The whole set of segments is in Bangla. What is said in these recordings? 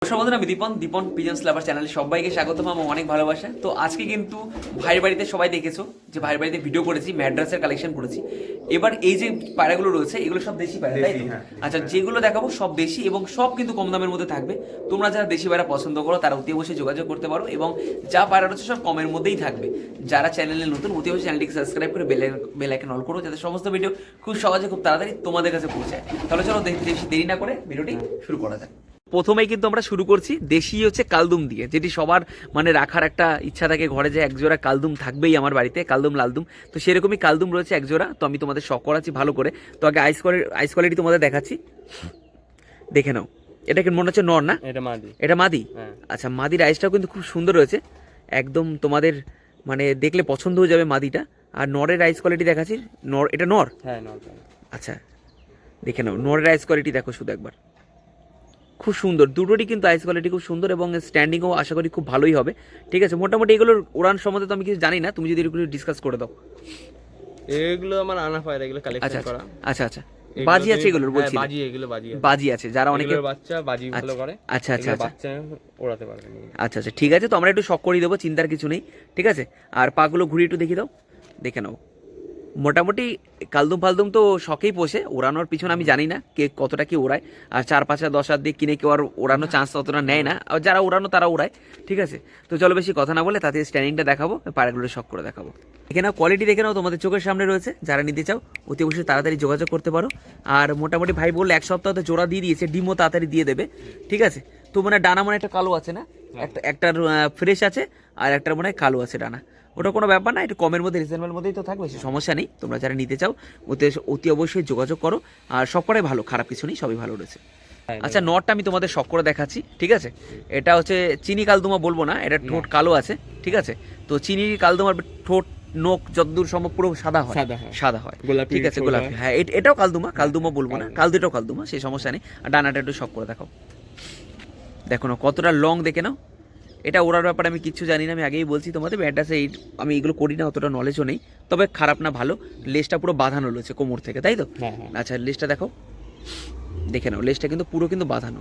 বন্ধুরা, আমি দীপন পিজন্স লাভার চ্যানেলে সবাইকে স্বাগতম। আমার অনেক ভালোবাসা। তো আজকে কিন্তু ভাইয়ের বাড়িতে সবাই দেখেছো যে ভাইয়ের বাড়িতে ভিডিও করেছি, ম্যাড্রাসের কালেকশন করেছি। এবার এই যে পায়রাগুলো রয়েছে এগুলো সব দেশি পায়রা, তাই তো? আচ্ছা, যেগুলো দেখাবো সব দেশি এবং সব কিন্তু কম দামের মধ্যে থাকবে। তোমরা যারা দেশি পায়রা পছন্দ করো তারা অতি অবশ্যই যোগাযোগ করতে পারো এবং যা পায়রা রয়েছে সব কমের মধ্যেই থাকবে। যারা চ্যানেলে নতুন অতি অবশ্যই চ্যানেলটিকে সাবস্ক্রাইব করে বেল আইকন অল করো, যাতে সমস্ত ভিডিও খুব সহজে খুব তাড়াতাড়ি তোমাদের কাছে পৌঁছায়। তাহলে চলো বেশি দেরি না করে ভিডিওটি শুরু করা যাক। প্রথমেই কিন্তু আমরা শুরু করছি দেশি হচ্ছে কালদুম দিয়ে, যেটি সবার মানে রাখার একটা ইচ্ছা থাকে ঘরে, যে একজোড়া কালদুম থাকবেই আমার বাড়িতে, কালদুম লালদুম। তো সেরকমই কালদুম রয়েছে একজোড়া। তো আমি তোমাদের শখ করাচ্ছি ভালো করে। তো আগে আইস কোয়ালিটি তোমাদের দেখাচ্ছি, দেখে নাও। এটা কি মনে হচ্ছে নর না? এটা মাদি। এটা মাদি? আচ্ছা, মাদির আইসটাও কিন্তু খুব সুন্দর রয়েছে, একদম তোমাদের মানে দেখলে পছন্দ হয়ে যাবে মাদিটা। আর নরের আইস কোয়ালিটি দেখাচ্ছি। নর, এটা নর? হ্যাঁ, নর। আচ্ছা, দেখে নাও নরের আইস কোয়ালিটি দেখো শুধু একবার, খুব সুন্দর। দুটোরই কিন্তু আইস কোয়ালিটি খুব সুন্দর এবং স্ট্যান্ডিংও আশা করি খুব ভালোই হবে। ঠিক আছে, মোটামুটি এগুলোর উড়ান সম্বন্ধে তো আমি কিছু জানি না, তুমি যদি একটু ডিসকাস করে দাও। এগুলো আমার আনা পায়রা, এগুলো কালেকশন করা। আচ্ছা আচ্ছা, বাজি আছে এগুলোর? বলছি বাজি, এগুলো বাজি আছে, যারা অনেকে বাচ্চা বাজি ভালো করে। আচ্ছা আচ্ছা আচ্ছা, বাচ্চা ওড়াতে পারবে। আচ্ছা আচ্ছা, ঠিক আছে। তো আমরা একটু শখ করিয়ে দেবো, চিন্তার কিছু নেই। ঠিক আছে, আর পাগুলো ঘুরিয়ে একটু দেখিয়ে দাও, দেখে নাও। মোটামুটি কালদুম ফালদুম তো শখেই পোষে, ওড়ানোর পিছনে আমি জানি না কে কতটা কি ওড়ায়। আর 4-5 10 হাত দিয়ে কিনে কেউ আর ওড়ানোর চান্স অতটা নেয় না, আর যারা ওড়ানো তারা ওড়ায়। ঠিক আছে, তো চলো বেশি কথা না বলে তাতে স্ট্যান্ডিংটা দেখাবো, পায়রাগুলো শখ করে দেখাবো। দেখে নাও কোয়ালিটি, দেখে নাও, তোমাদের চোখের সামনে রয়েছে। যারা নিতে চাও অতি অবশ্যই তাড়াতাড়ি যোগাযোগ করতে পারো। আর মোটামুটি ভাই বললে 1 সপ্তাহ তো জোড়া দিয়ে দিয়েছে, ডিমও তাড়াতাড়ি দিয়ে দেবে। ঠিক আছে, তো মানে ডানা মানে একটা কালো আছে না, একটার ফ্রেশ আছে আর একটার মনে হয় কালো আছে ডানা। ওটা কোনো ব্যাপার না, একটু কমের মধ্যে রিজনেবল মধ্যেই তো থাকবে, সমস্যা নেই। তোমরা যারা নিতে চাও অতি অবশ্যই যোগাযোগ করো। আর সব কটাই ভালো, খারাপ কিছু নেই, সবই ভালো রয়েছে। আচ্ছা, নটটা আমি তোমাদের শখ করে দেখাচ্ছি। ঠিক আছে, এটা হচ্ছে চিনি কালদুমা বলবো না, এটা ঠোঁট কালো আছে। ঠিক আছে, তো চিনি কালদুমার ঠোঁট নোক যতদূর সম্ভব পুরো সাদা হয়, সাদা হয়। ঠিক আছে, গোলাপি। হ্যাঁ, এটাও কালদুমা বলবো না, কালদুটাও কালদুমা, সেই সমস্যা নেই। আর ডানাটা একটু শখ করে দেখাও, দেখো না কতটা লং, দেখে নাও। এটা ওড়ার ব্যাপারে আমি কিচ্ছু জানি না, আমি আগেই বলছি তোমাদের ব্যাটাসে আমি এগুলো করি না, অতটা নলেজও নেই। তবে খারাপ না, ভালো। লেজটা পুরো বাঁধানো রয়েছে কোমর থেকে, তাই তো? আচ্ছা, লেজটা দেখো, দেখে নাও, লেজটা কিন্তু পুরো কিন্তু বাঁধানো।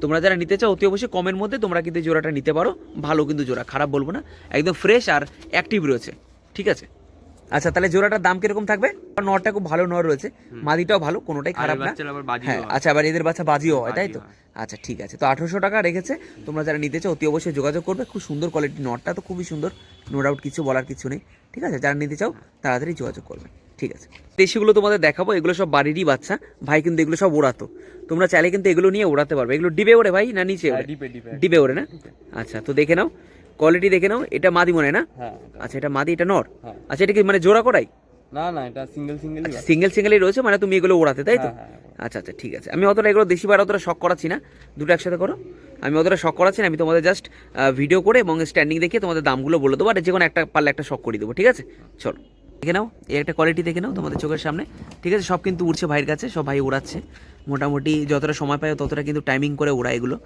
তোমরা যারা নিতে চাও অতি অবশ্যই কমের মধ্যে তোমরা কিন্তু জোড়াটা নিতে পারো, ভালো কিন্তু জোড়া, খারাপ বলবো না, একদম ফ্রেশ আর অ্যাক্টিভ রয়েছে। ঠিক আছে, আচ্ছা তাহলে জোড়াটার দাম কিরকম থাকবে? নরটা খুব ভালো নর রয়েছে, মাদিটাও ভালো, কোনোটাই খারাপ না। হ্যাঁ, আচ্ছা, আবার এদের বাচ্চা বাজিও হয়, তাই তো? আচ্ছা, ঠিক আছে। তো 1800 টাকা রেখেছে। তোমরা যারা নিতে চাও অতি অবশ্যই যোগাযোগ করবে। খুব সুন্দর কোয়ালিটি, নটটা তো খুবই সুন্দর, নো ডাউট, কিছু বলার কিছু নেই। ঠিক আছে, যারা নিতে চাও তাড়াতাড়ি যোগাযোগ করবে। ঠিক আছে, দেশিগুলো তোমাদের দেখাবো, এগুলো সব বাড়িরই বাচ্চা ভাই, কিন্তু এগুলো সব ওড়াতো। তোমরা চাইলে কিন্তু এগুলো নিয়ে ওড়াতে পারবে। এগুলো ডিবে ওড়ে ভাই না নিচে ওড়ে? ডিবে ওড়ে না? আচ্ছা, তো দেখে নাও কোয়ালিটি, দেখে নাও। এটা মাদি মনে না? আচ্ছা, এটা মাদি, এটা নর। আচ্ছা, এটা কি মানে জোড়া করাই? না না, এটা সিঙ্গেলই রয়েছে, মানে তুমি এগুলো ওড়াতে, তাই তো? আচ্ছা আচ্ছা, ঠিক আছে। আমি অতটা এগুলো দেশি পায়রা অতটা শখ করাচ্ছি না, দুটো একসাথে করো। আমি অতটা শখ করাচ্ছি না, আমি তোমাদের জাস্ট ভিডিও করে এবং স্ট্যান্ডিং দেখে তোমাদের দামগুলো বলে দেবো, আর যে কোনো একটা পারলে একটা শখ করে দেবো। ঠিক আছে, চলো দেখে নাও, এই একটা কোয়ালিটি দেখে নাও তোমাদের চোখের সামনে। ঠিক আছে, সব কিন্তু উড়ছে ভাইয়ের কাছে, সব ভাই উড়াচ্ছে। মোটামুটি যতটা সময় পায় ততটা কিন্তু টাইমিং করে ওড়ায় এগুলো।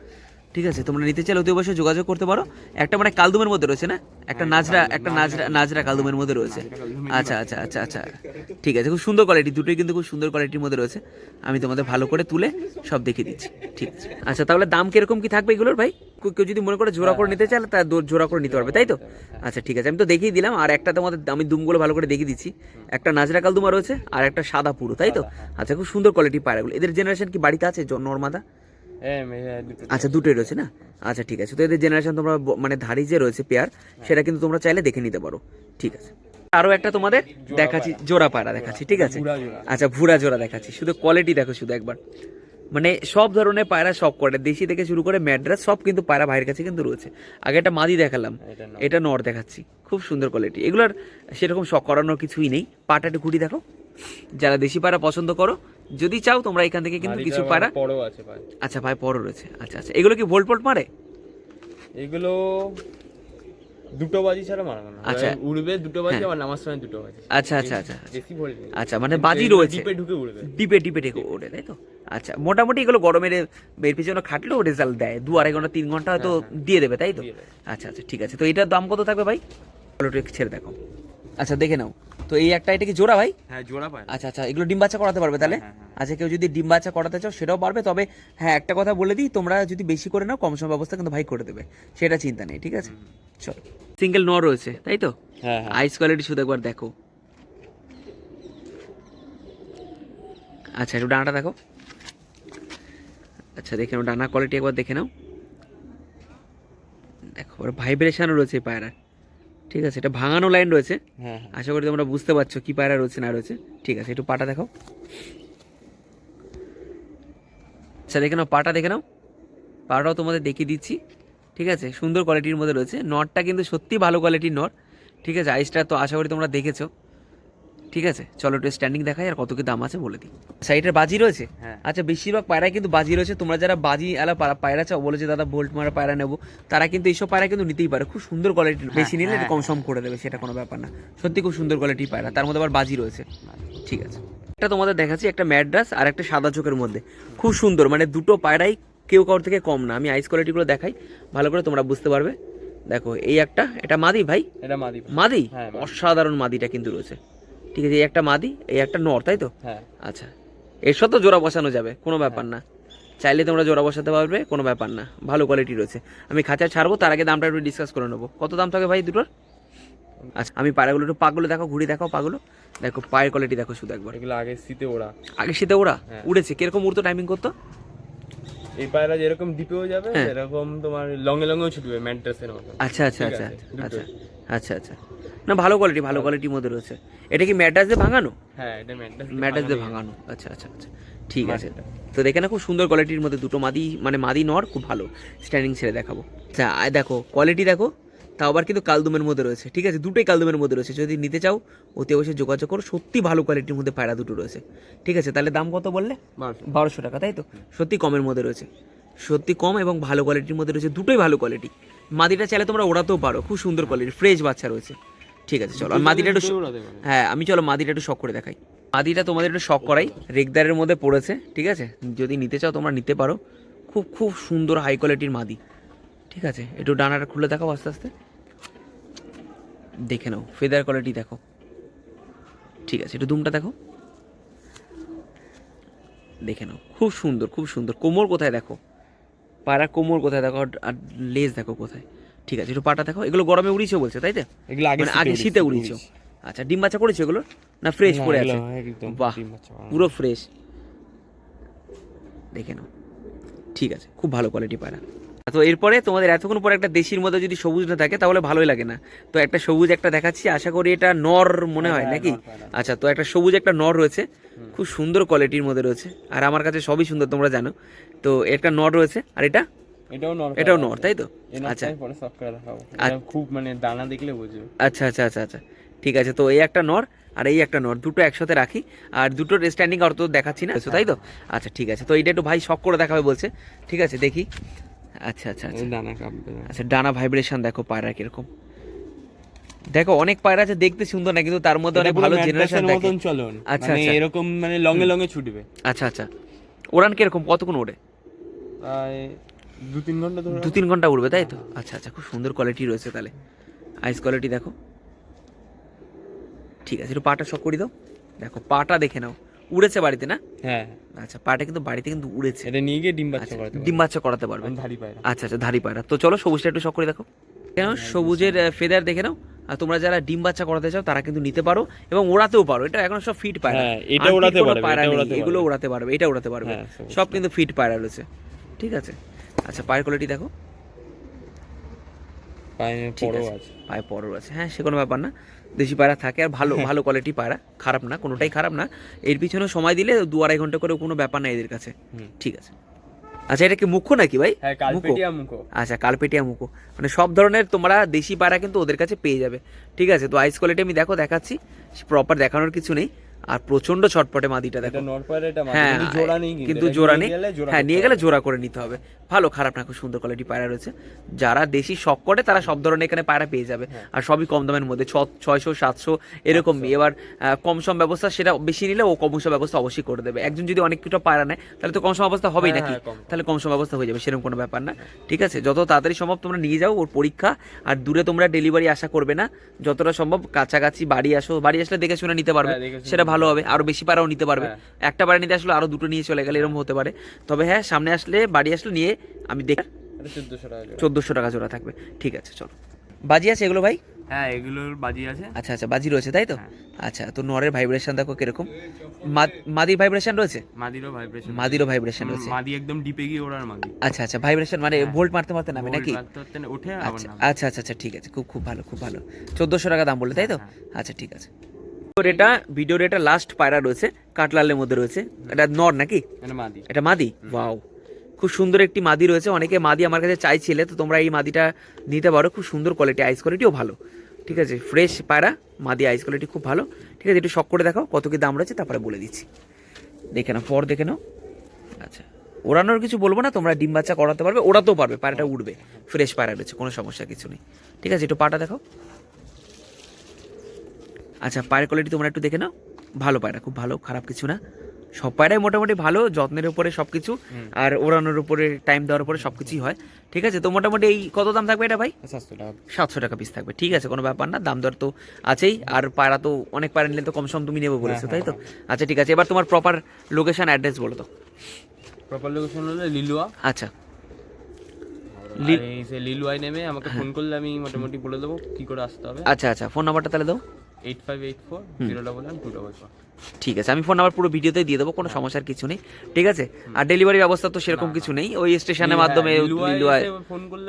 ঠিক আছে, তোমরা নিতে চাইলে অতি অবশ্যই যোগাযোগ করতে পারো। একটা মানে কালদুমের মধ্যে রয়েছে না, একটা নাজরা কালদুমের মধ্যে রয়েছে। আচ্ছা আচ্ছা আচ্ছা আচ্ছা, ঠিক আছে, খুব সুন্দর কোয়ালিটি, দুটোই কিন্তু খুব সুন্দর কোয়ালিটির মধ্যে রয়েছে। আমি তোমাদের ভালো করে তুলে সব দেখিয়ে দিচ্ছি। ঠিক আছে, আচ্ছা তাহলে দাম কিরকম কি থাকবে এগুলোর ভাই? কেউ যদি মনে করে জোড়া করে নিতে চায় তা জোড়া করে নিতে পারবে, তাই তো? আচ্ছা, ঠিক আছে, আমি তো দেখিয়ে দিলাম। আর একটা তোমাদের আমি দুমগুলো ভালো করে দেখিয়ে দিচ্ছি। একটা নাজরা কালদুমা রয়েছে আর একটা সাদা পুরো, তাই তো? আচ্ছা, খুব সুন্দর কোয়ালিটি পায়রাগুলো। এদের জেনারেশন কি বাড়িতে আছে নর্মাদা? আচ্ছা, দুটোই রয়েছে না? আচ্ছা, ঠিক আছে। তো এদের জেনারেশন তোমরা মানে ধাড়ি যে রয়েছে পেয়ার, সেটা কিন্তু তোমরা চাইলে দেখে নিতে পারো। ঠিক আছে, আরো একটা তোমাদের দেখাচ্ছি, জোড়া পায়রা দেখাচ্ছি। ঠিক আছে, আচ্ছা, ভুরা জোড়া দেখাচ্ছি। শুধু কোয়ালিটি দেখো শুধু একবার, মানে সব ধরনের পায়রা, সব করে দেশি থেকে শুরু করে ম্যাড্রাস সব কিন্তু পায়রা ভাইয়ের কাছে কিন্তু রয়েছে। আগে একটা মাদি দেখালাম, এটা নর দেখাচ্ছি, খুব সুন্দর কোয়ালিটি। এগুলোর সেরকম শখ করানোর কিছুই নেই। পাটা একটু ঘুরি দেখো। যারা দেশি পায়রা পছন্দ করো, যদি চাও তোমরা এখান থেকে কিন্তু কিছু পায়রা। আচ্ছা ভাই, পরও রয়েছে। আচ্ছা আচ্ছা, এগুলো কি ভোল্ট মারে? এগুলো দুটো বাজি ছাড়া মারবে না। আচ্ছা, উড়বে দুটো বাজি, আর নামার সময় দুটো বাজি। আচ্ছা আচ্ছা আচ্ছা, বেশি ভোল্ট নেই। আচ্ছা, মানে বাজি রয়েছে, ডিপে ঢুকে উড়বে, ডিপে ঢুকে ওড়ে, তাই তো? আচ্ছা, মোটামুটি এগুলো গরমের এর পিছনে খাটলেও রেজাল্ট দেয়, 2-2.5 ঘন্টা 3 ঘন্টা হয়তো দিয়ে দেবে, তাই তো? আচ্ছা আচ্ছা, ঠিক আছে। তো এটার দাম কত থাকবে ভাই? একটু ছেড়ে দেখো। আচ্ছা, দেখে নাও, তো এই একটা, এটা কি জোড়া ভাই? হ্যাঁ জোড়া পায়রা। আচ্ছা আচ্ছা, এগুলো ডিম বাচ্চা করাতে পারবে তাহলে? হ্যাঁ, হ্যাঁ। আচ্ছা, কেউ যদি ডিম বাচ্চা করাতে চাও সেটাও পারবে, তবে হ্যাঁ একটা কথা বলে দিই, তোমরা যদি বেশি করে নাও কম সময় ব্যবস্থা কিন্তু ভাই করে দেবে, সেটা চিন্তা নেই, ঠিক আছে? চলো, সিঙ্গেল নর রয়েছে তাই তো? হ্যাঁ হ্যাঁ। আইস কোয়ালিটি শুধু একবার দেখো। আচ্ছা, একটু ডানাটা দেখো। আচ্ছা, দেখে নাও ডানা কোয়ালিটি একবার দেখে নাও। দেখো ভাইব্রেশনও রয়েছে এই পায়রা, ঠিক আছে? এটা ভাঙানো লাইন রয়েছে, হ্যাঁ হ্যাঁ। আশা করি তোমরা বুঝতে পারছো কি পায়রা রয়েছে না রয়েছে, ঠিক আছে? একটু পাটা দেখো। আচ্ছা, দেখে নাও পাটা, দেখে নাও পাটাও তোমাদের দেখিয়ে দিচ্ছি, ঠিক আছে? সুন্দর কোয়ালিটির মধ্যে রয়েছে, নটটা কিন্তু সত্যি ভালো কোয়ালিটির নট, ঠিক আছে? আইসটা তো আশা করি তোমরা দেখেছো, ঠিক আছে? চলো একটু স্ট্যান্ডিং দেখাই আর কত কি দাম আছে বলে দিই। সাইডের বাজি রয়েছে। হ্যাঁ। আচ্ছা, বেশিরভাগ পায়রায় কিন্তু বাজি রয়েছে, তোমরা যারা বাজি আলা পায়রা চাও, বলেছে দাদা বোল্ট মারা পায়রা নেবো, তারা কিন্তু এইসব পায়রা কিন্তু নিতেই পারে, খুব সুন্দর কোয়ালিটির, বেশি নিলে একটু কম সম করে দেবে, সেটা কোনো ব্যাপার না, সত্যি খুব সুন্দর কোয়ালিটির পায়রা, তার মধ্যে আবার বাজি রয়েছে, ঠিক আছে? একটা তোমাদের দেখাচ্ছি, একটা ম্যাড্রাস আর একটা সাদা চোখের মধ্যে, খুব সুন্দর, মানে দুটো পায়রাই কেউ কারোর থেকে কম না। আমি আইস কোয়ালিটিগুলো দেখাই ভালো করে, তোমরা বুঝতে পারবে। দেখো এই একটা, এটা মাদি ভাই? এটা মাদি। মাদি? হ্যাঁ, অসাধারণ মাদিটা কিন্তু রয়েছে, ঠিক আছে? এই একটা মাদি, এই একটা নর, তাই তো? হ্যাঁ। আচ্ছা, এর সাথে জোড়া বসানো যাবে, কোনো ব্যাপার না, চাইলে তোমরা জোড়া বসাতে পারবে, কোনো ব্যাপার না, ভালো কোয়ালিটি রয়েছে। আমি খাঁচা ছাড়বো, তার আগে দামটা একটু ডিসকাস করে নেবো। কত দাম থাকে ভাই দুটোর? আচ্ছা, আমি পায়রাগুলো একটু, পাগুলো দেখো, ঘুরি দেখো পাগুলো, দেখো পায়ের কোয়ালিটি দেখো শুধু একবার। এগুলো আগে শীতে ওরা। আগে শীতে ওরা হ্যাঁ। উড়েছে, কিরকম উড়তো, টাইমিং করতো? এই পায়রা যেরকম ডিপেও যাবে হ্যাঁ। এরকম তোমার লঙে লঙেও ছুটবে ম্যান্টাসের মতো। আচ্ছা আচ্ছা ঠিক আচ্ছা আছে, আচ্ছা দুটোই। আচ্ছা আচ্ছা, না ভালো কোয়ালিটি, ভালো কোয়ালিটির মধ্যে রয়েছে। এটা কি ম্যাটাস দিয়ে ভাঙানো? হ্যাঁ এটা ম্যান্টাস। ম্যাটাস দিয়ে ভাঙানো, আচ্ছা আচ্ছা আচ্ছা, ঠিক আছে। মাদিটা। তো দেখে না, খুব সুন্দর কোয়ালিটির মধ্যে দুটো মাদি, মানে মাদি নর, খুব ভালো। স্ট্যান্ডিং ছেড়ে দেখাবো। আচ্ছা দেখো কোয়ালিটি দেখো, তাও আবার কিন্তু কালদুমের মধ্যে রয়েছে, ঠিক আছে? দুটোই কালদুমের মধ্যে রয়েছে, যদি নিতে চাও অতি অবশ্যই যোগাযোগ করো, সত্যি ভালো কোয়ালিটির মধ্যে পায়রা দুটো রয়েছে, ঠিক আছে? তাহলে দাম কত বললে? 1200 টাকা, তাই তো? সত্যি কমের মধ্যে রয়েছে, সত্যি কম এবং ভালো কোয়ালিটির মধ্যে রয়েছে, দুটোই ভালো কোয়ালিটি। মাদিটা চাইলে তোমরা ওড়াতেও পারো, খুব সুন্দর কোয়ালিটি, ফ্রেশ বাচ্চা রয়েছে, ঠিক আছে? চলো, আর মাদিটা একটু, হ্যাঁ আমি চলো মাদিটা একটু শখ করে দেখাই। মাদিটা তোমাদের একটু শখ করাই, রেগদারের মধ্যে পড়েছে, ঠিক আছে? যদি নিতে চাও তোমরা নিতে পারো, খুব খুব সুন্দর হাই কোয়ালিটির মাদি, ঠিক আছে? একটু ডানাটা খুলে দেখাও আস্তে আস্তে, দেখে নাও ফেদার কোয়ালিটি দেখো, ঠিক আছে? একটু দুমটা দেখো, দেখে নাও, খুব সুন্দর খুব সুন্দর। কোমর কোথায় দেখো, পায়রা কোমর কোথায় দেখো, আর লেজ দেখো কোথায়, ঠিক আছে? একটু পাটা দেখো। এগুলো গরমে উড়িয়েছো বলছে তাই তো? এগুলো আগে মানে আগে শীতে উড়িয়েছো? আচ্ছা, ডিম বাচ্চা করেছো এগুলো না ফ্রেশ পড়ে আছে? বাহ, পুরো ফ্রেশ, দেখে নাও, ঠিক আছে? খুব ভালো কোয়ালিটি পায়রা। তো এরপরে তোমাদের এতক্ষণ পরে একটা দেশির মধ্যে যদি সবুজ না থাকে তাহলে ভালোই লাগে না, তো একটা সবুজ একটা দেখাচ্ছি, আশা করি এটা নর মনে হয় নাকি? আচ্ছা, তো একটা সবুজ একটা নর রয়েছে, খুব সুন্দর কোয়ালিটির মধ্যে রয়েছে, আর আমার কাছে সবই সুন্দর তোমরা জানো। তো একটা নর রয়েছে, আর এটা এটাও নর, তাই তো? আচ্ছা খুব মানে দানা দেখলে বুঝবে। আচ্ছা আচ্ছা আচ্ছা আচ্ছা, ঠিক আছে। তো এই একটা নর আর এই একটা নর, দুটো একসাথে রাখি, আর দুটোর স্ট্যান্ডিং আর তো দেখাচ্ছি না, তাই তো? আচ্ছা ঠিক আছে, তো এইটা একটু ভাই শখ করে দেখাবে বলছে, ঠিক আছে দেখি। আচ্ছা আচ্ছা আচ্ছা, দানা কাঁপবে। আচ্ছা, ডানা ভাইব্রেশন দেখো পায়রা কিরকম, দেখো অনেক পায়রা আছে দেখতে সুন্দর না, কিন্তু তার মধ্যে অনেক ভালো জেনারেশন থাকে। আচ্ছা আচ্ছা, এরকম মানে লঙে লঙে ছুটবে। আচ্ছা আচ্ছা, ওড়ান কিরকম, কতক্ষণ ওড়ে? 2-3 ঘন্টা ধরে। 2-3 ঘন্টা উড়বে তাই তো? আচ্ছা আচ্ছা, খুব সুন্দর কোয়ালিটি রয়েছে তাহলে, আইস কোয়ালিটি দেখো, ঠিক আছে? একটু পাটা শখ করে দাও, দেখো পাটা দেখে নাও, উড়েছে বাড়িতে না? হ্যাঁ আচ্ছা, পাটা কিন্তু বাড়িতে কিন্তু উড়েছে, এটা নিয়ে গিয়ে ডিম বাচ্চা আচ্ছা, করাতে ডিম বাচ্চা করাতে পারবে। ধারি পায়রা। আচ্ছা আচ্ছা, ধারি পায়রা। তো চলো সবুজটা একটু শখ করে দেখো, কেন সবুজের ফেদার দেখে নাও, আর তোমরা যারা ডিম বাচ্চা করাতে চাও তারা কিন্তু নিতে পারো এবং ওড়াতেও পারো, এটা এখন সব ফিট পায়রা, হ্যাঁ, এটা ওড়াতে পারবে, পায়রা এটা নেই, ওড়াতে এগুলো ওড়াতে পারবে, এটা ওড়াতে পারবে, হ্যাঁ, সবুজ। সব কিন্তু ফিট পায়রা রয়েছে, ঠিক আছে? আচ্ছা, পায়ের কোয়ালিটি দেখো, পায়ে ঠিক পরও আছে, আছে। পায়ে পরও আছে, হ্যাঁ সে কোনো ব্যাপার না, দেশি পায়রা থাকে, আর ভালো ভালো কোয়ালিটি পায়রা, খারাপ না, কোনোটাই খারাপ না। এর পিছনে সময় দিলে 2-2.5 ঘন্টা করে কোনো ব্যাপার না এদের কাছে, ঠিক আছে? আচ্ছা, এটা কি মুখো নাকি ভাই? হ্যাঁ, কালপেটিয়া মুখো। আচ্ছা, কালপেটিয়া মুখো, মানে সব ধরনের তোমরা দেশি পায়রা কিন্তু ওদের কাছে পেয়ে যাবে, ঠিক আছে? তো আইস কোয়ালিটি আমি দেখাচ্ছি, প্রপার দেখানোর কিছু নেই, আর প্রচন্ড ছটপটে মাদিটা দেখো। এটা নর পায়রা, এটা মাদি, হ্যাঁ, কিন্তু জোড়া নেই, কিন্তু এটা জোড়া নিয়ে নেই। গেলে জোড়া হ্যাঁ, করতে নিয়ে হবে। গেলে জোড়া করে নিতে হবে। ভালো, খারাপ না, খুব সুন্দর কোয়ালিটি পায়রা রয়েছে। যারা দেশি শখ করে তারা সব ধরনের এখানে পায়রা পেয়ে যাবে, আর সবই কম দামের মধ্যে, 600-700 এরকম। এবার কম সম ব্যবস্থা, সেটা বেশি নিলে ও কম সম ব্যবস্থা অবশ্যই করে দেবে। একজন যদি অনেক কিছু পায়রা নেয় তাহলে তো কম সম ব্যবস্থা হবেই হ্যাঁ, নাকি, হ্যাঁ, কম। তাহলে কম সম ব্যবস্থা হয়ে যাবে, সেরকম কোনো ব্যাপার না। ঠিক আছে, যত তাড়াতাড়ি সম্ভব তোমরা নিয়ে যাও, ওর পরীক্ষা। আর দূরে তোমরা ডেলিভারি আশা করবে না, যতটা সম্ভব কাছাকাছি বাড়ি আসো, বাড়ি আসলে দেখে শুনে নিতে পারবে, হ্যাঁ, দেখে শুনে সেটা ভালো হবে। আরো বেশি পায়রাও নিতে পারবে, হ্যাঁ। একটা পায়রা নিতে আসলে আরো দুটো নিয়ে চলে গেলে এরকম হতে পারে। তবে হ্যাঁ, সামনে আসলে বাড়ি আসলে নিয়ে আমি দেখ, এটা 1400 টাকা জোড়া। 1400 টাকা জোড়া থাকবে। ঠিক আছে, চলো। বাজি আছে এগুলো ভাই? হ্যাঁ, এগুলোর বাজি আছে। আচ্ছা আচ্ছা, বাজি রয়েছে তাই তো? হ্যাঁ। আচ্ছা, তো নরের ভাইব্রেশন দেখো কিরকম, মাদির ভাইব্রেশন রয়েছে? মাদিরও ভাইব্রেশন, মাদিরও ভাইব্রেশন রয়েছে। মাদি একদম ডিপে গিয়ে ওড়ার মাদি। আচ্ছা আচ্ছা, ভাইব্রেশন মানে ভোল্ট মারতে মারতে নামে নাকি? ভোল্ট মারতে মারতে ওঠে আবার আচ্ছা নামে। আচ্ছা আচ্ছা আচ্ছা, ঠিক আছে, খুব খুব ভালো, খুব ভালো। 1400 টাকা দাম বললে তাই তো? হ্যাঁ। আচ্ছা, ঠিক আছে। ভিডিওর এটা লাস্ট পায়রা রয়েছে, কাটলালের মধ্যে রয়েছে। এটা নর নাকি? এটা মাদি। এটা মাদি? ওয়াও, খুব সুন্দর একটি মাদি রয়েছে। অনেকে মাদি আমার কাছে চাইছিলে, তো তোমরা এই মাদিটা নিতে পারো। খুব সুন্দর কোয়ালিটি, আইস কোয়ালিটিও ভালো। ঠিক আছে, ফ্রেশ পায়রা, মাদি, আইস কোয়ালিটি খুব ভালো। ঠিক আছে, একটু শখ করে দেখাও কত কি দাম রয়েছে, তারপরে বলে দিচ্ছি। দেখে নাও, পর দেখে নাও। আচ্ছা, ওড়ানোর কিছু বলবো না, তোমরা ডিম বাচ্চা করাতে পারবে, ওড়াতেও পারবে, পায়রাটা উঠবে। ফ্রেশ পায়রা রয়েছে, কোনো সমস্যা কিছু নেই। ঠিক আছে, একটু পাটা দেখাও। আচ্ছা, পায়ের কোয়ালিটি তোমরা একটু দেখে নাও। ভালো পায়রা, খুব ভালো, খারাপ কিছু না। সব পায়রাই মোটামুটি ভালো, যত্নের উপরে সব কিছু, আর ওড়ানোর উপরে, টাইম দেওয়ার উপরে সব কিছুই হয়। ঠিক আছে, তো মোটামুটি এই কত দাম থাকবে এটা ভাই? 700 টাকা। 700 টাকা পিস থাকবে। ঠিক আছে, কোনো ব্যাপার না, দাম দর তো আছেই। আর পায়রা তো অনেক পায়রা নিলে তো কম সম তুমি নেবে বলেছো, তাই তো? আচ্ছা, ঠিক আছে, এবার তোমার প্রপার লোকেশন অ্যাড্রেস বলো তো। প্রপার লোকেশন হলো লিলুয়া। আচ্ছা, সেই লিলুয়ায় নেমে আমাকে ফোন করলে আমি মোটামুটি বলে দেবো কি করে আসতে হবে। আচ্ছা আচ্ছা, ফোন নাম্বারটা তাহলে দাও। 8584 ঠিক আছে, আমি ফোন নাম্বার পুরো ভিডিওতেই দিয়ে দেবো, কোনো সমস্যার কিছু নেই। ঠিক আছে, আর ডেলিভারি ব্যবস্থা তো সেরকম কিছু নেই, ওই স্টেশনের মাধ্যমে লিলুয়ায়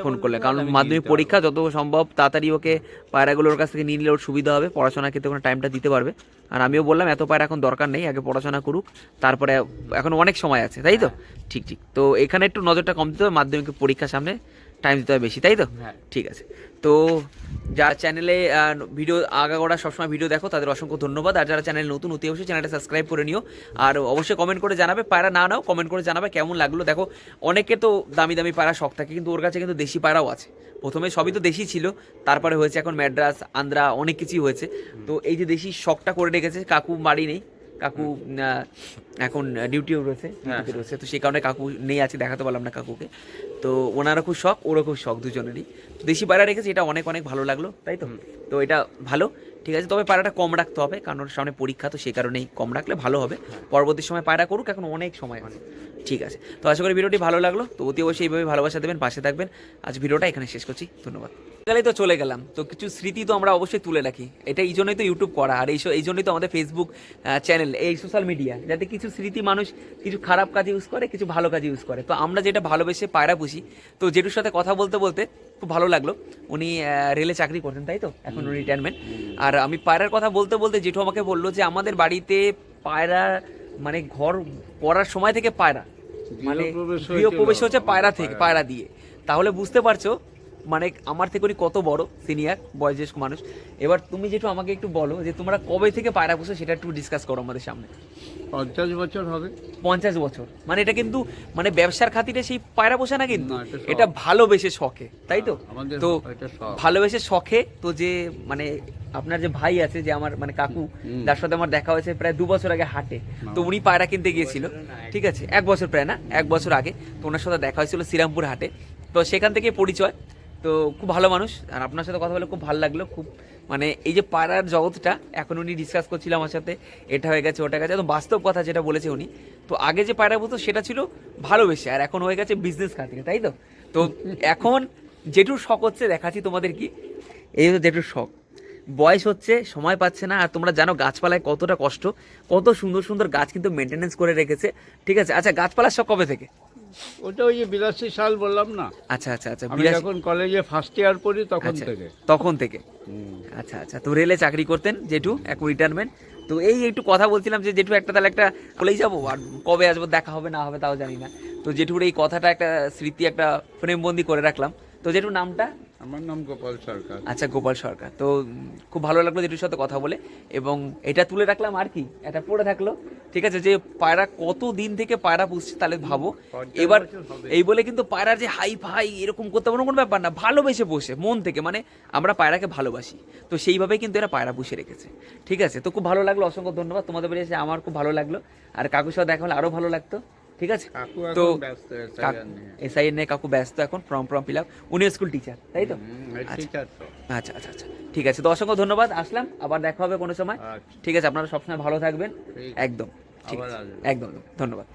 ফোন করলে, কারণ মাধ্যমিক পরীক্ষা, যত সম্ভব তাড়াতাড়ি ওকে পায়রাগুলোর কাছ থেকে নিয়ে নিলে ওর সুবিধা হবে, পড়াশোনার ক্ষেত্রে কোনো টাইমটা দিতে পারবে। আর আমিও বললাম এত পায়রা এখন দরকার নেই, আগে পড়াশোনা করুক, তারপরে এখন অনেক সময় আছে, তাই তো? ঠিক ঠিক, তো এখানে একটু নজরটা কম দিতে হবে, মাধ্যমিক পরীক্ষার সামনে টাইম দিতে হবে বেশি, তাই তো? হ্যাঁ। ঠিক আছে, তো যারা চ্যানেলে ভিডিও আগাগোড়া সবসময় ভিডিও দেখো তাদের অসংখ্য ধন্যবাদ। আর যারা চ্যানেল নতুন, অতি অবশ্যই চ্যানেলটা সাবস্ক্রাইব করে নিও। আর অবশ্যই কমেন্ট করে জানাবে, পায়রা না নাও কমেন্ট করে জানাবে কেমন লাগলো। দেখো, অনেকে তো দামি দামি পায়রা শখ থাকে, কিন্তু ওর কাছে কিন্তু দেশি পায়রাও আছে। প্রথমে সবই তো দেশি ছিল, তারপরে হয়েছে এখন ম্যাড্রাস, আন্দ্রা, অনেক কিছুই হয়েছে। তো এই যে দেশি শখটা করে রেখেছে, কাকু বাড়ি নেই, কাকু এখন ডিউটিও রয়েছে, ডিউটিতে রয়েছে, তো সেই কারণে কাকু নেই, আছে, দেখাতে পারলাম না কাকুকে। তো ওনারা খুব শখ, ওরও খুব শখ, দুজনেরই। তো দেশি পায়রা রেখেছে, এটা অনেক অনেক ভালো লাগলো, তাই তো? তো এটা ভালো। ঠিক আছে, তবে পায়রাটা কম রাখতে হবে, কারণ ওর সামনে পরীক্ষা, তো সেই কারণেই কম রাখলে ভালো হবে। পরবর্তী সময় পায়রা করুক, এখন অনেক সময় আছে। ঠিক আছে, তো আশা করি ভিডিওটি ভালো লাগলো। তো অতি অবশ্যই এইভাবে ভালোবাসা দেবেন, পাশে থাকবেন। আজ ভিডিওটা এখানে শেষ করছি, ধন্যবাদ। গেলেই তো চলে গেলাম, তো কিছু স্মৃতি তো আমরা অবশ্যই তুলে রাখি, এটা এই জন্যই তো ইউটিউব করা, আর এই জন্যই তো আমাদের ফেসবুক চ্যানেল, এই সোশ্যাল মিডিয়া, যাতে কিছু স্মৃতি মানুষ কিছু খারাপ কাজে ইউজ করে, কিছু ভালো কাজে ইউজ করে। তো আমরা যেটা ভালোবেসে পায়রা পুষি, তো জেঠুর সাথে কথা বলতে বলতে খুব ভালো লাগলো। উনি রেলে চাকরি করতেন, তাই তো? এখন উনি রিটায়ারমেন্ট। আর আমি পায়রার কথা বলতে বলতে জেঠু আমাকে বললো যে আমাদের বাড়িতে পায়রা, মানে ঘর করার সময় থেকে পায়রা, মানে গৃহপ্রবেশ হচ্ছে পায়রা থেকে, পায়রা দিয়ে। তাহলে বুঝতে পারছো মানে আমার থেকে উনি কত বড় সিনিয়র বয়োজ্যেষ্ঠ মানুষ। এবার তুমি যেটু আমাকে একটু বলো যে তোমরা কবে থেকে পায়রা পুষো, সেটা একটু ডিসকাস করো আমাদের সামনে। 50 বছর হবে। 50 বছর, মানে এটা কিন্তু মানে ব্যবসার খাতিরে সেই পায়রা পোষা না, কিন্তু না, এটা শখ। এটা ভালোবেসে শখে, তাই তো? আমাদের তো এটা শখ। ভালোবেসে শখে, তো যে মানে আপনার যে ভাই আছে, যে আমার মানে কাকু, যার সাথে আমার দেখা হয়েছে প্রায় 2 বছর আগে হাটে, তো উনি পায়রা কিনতে গিয়েছিল। ঠিক আছে, 1 বছর প্রায় না, 1 বছর আগে তো ওনার সাথে দেখা হয়েছিল শ্রীরামপুর হাটে। তো সেখান থেকে পরিচয়, তো খুব ভালো মানুষ। আর আপনার সাথে কথা বলে খুব ভালো লাগলো, খুব মানে এই যে পায়রার জগৎটা এখন উনি ডিসকাস করছিল আমার সাথে, এটা হয়ে গেছে, ওটা গেছে, একদম বাস্তব কথা যেটা বলেছে উনি। তো আগে যে পায়রা বলতো সেটা ছিল ভালোবেসে, আর এখন হয়ে গেছে বিজনেস খাতিরে, তাই তো? তো এখন জেঠুর শখ হচ্ছে, দেখাচ্ছি তোমাদের কি, এই হচ্ছে জেঠুর শখ। বয়স হচ্ছে, সময় পাচ্ছে না, আর তোমরা জানো গাছপালায় কতটা কষ্ট, কত সুন্দর সুন্দর গাছ কিন্তু মেনটেনেন্স করে রেখেছে। ঠিক আছে, আচ্ছা, গাছপালার শখ কবে থেকে? ওটা ওই যে 82 সাল বললাম না, আচ্ছা আচ্ছা আচ্ছা, আমি যখন কলেজে ফার্স্ট ইয়ার পড়ি তখন আচ্ছা, থেকে। তখন থেকে। আচ্ছা আচ্ছা, তো রেলে চাকরি করতেন জেঠু, এখন রিটায়ারমেন্ট। তো এই একটু কথা বলছিলাম যে জেঠু একটা, তাহলে একটা বলেই যাবো, আর কবে আসবো, দেখা হবে না হবে তাও জানি না। তো জেঠুর এই কথাটা একটা স্মৃতি, একটা ফ্রেমবন্দি করে রাখলাম। তো জেঠুর নামটা? আমার নাম গোপাল সরকার। আচ্ছা, গোপাল সরকার। তো খুব ভালো লাগলো যেটির সাথে কথা বলে, এবং এটা তুলে রাখলাম আর কি, এটা পড়ে থাকলো। ঠিক আছে, যে পায়রা কত দিন থেকে পায়রা পুষছে তাহলে ভাবো। 50 এবার বছর হবে। এই বলে কিন্তু পায়রার যে হাই ফাই এরকম করতে পারবো কোনো ব্যাপার না, ভালোবেসে বসে মন থেকে, মানে আমরা পায়রাকে ভালোবাসি, তো সেইভাবেই কিন্তু এরা পায়রা পুষে রেখেছে। ঠিক আছে, তো খুব ভালো লাগলো, অসংখ্য ধন্যবাদ। তোমাদের বাড়ি এসে আমার খুব ভালো লাগলো, আর কাকুর সাথে দেখা হলে আরও ভালো লাগতো। ঠিক আছে, কাকু তো এখন ব্যস্ত SIR নিয়ে। এসআইএর নিয়ে কাকু ব্যস্ত এখন, ফর্ম ফিল আপ, উনি স্কুল টিচার, তাই তো? teacher তো। আচ্ছা আচ্ছা আচ্ছা, ঠিক আছে, তো অসংখ্য ধন্যবাদ, আসলাম, আবার দেখা হবে কোনো সময়। আচ্ছা, ঠিক আছে, আপনারা সবসময় ভালো থাকবেন। ঠিক। একদম ঠিক আবার আছে, আসবেন। একদম একদম, ধন্যবাদ।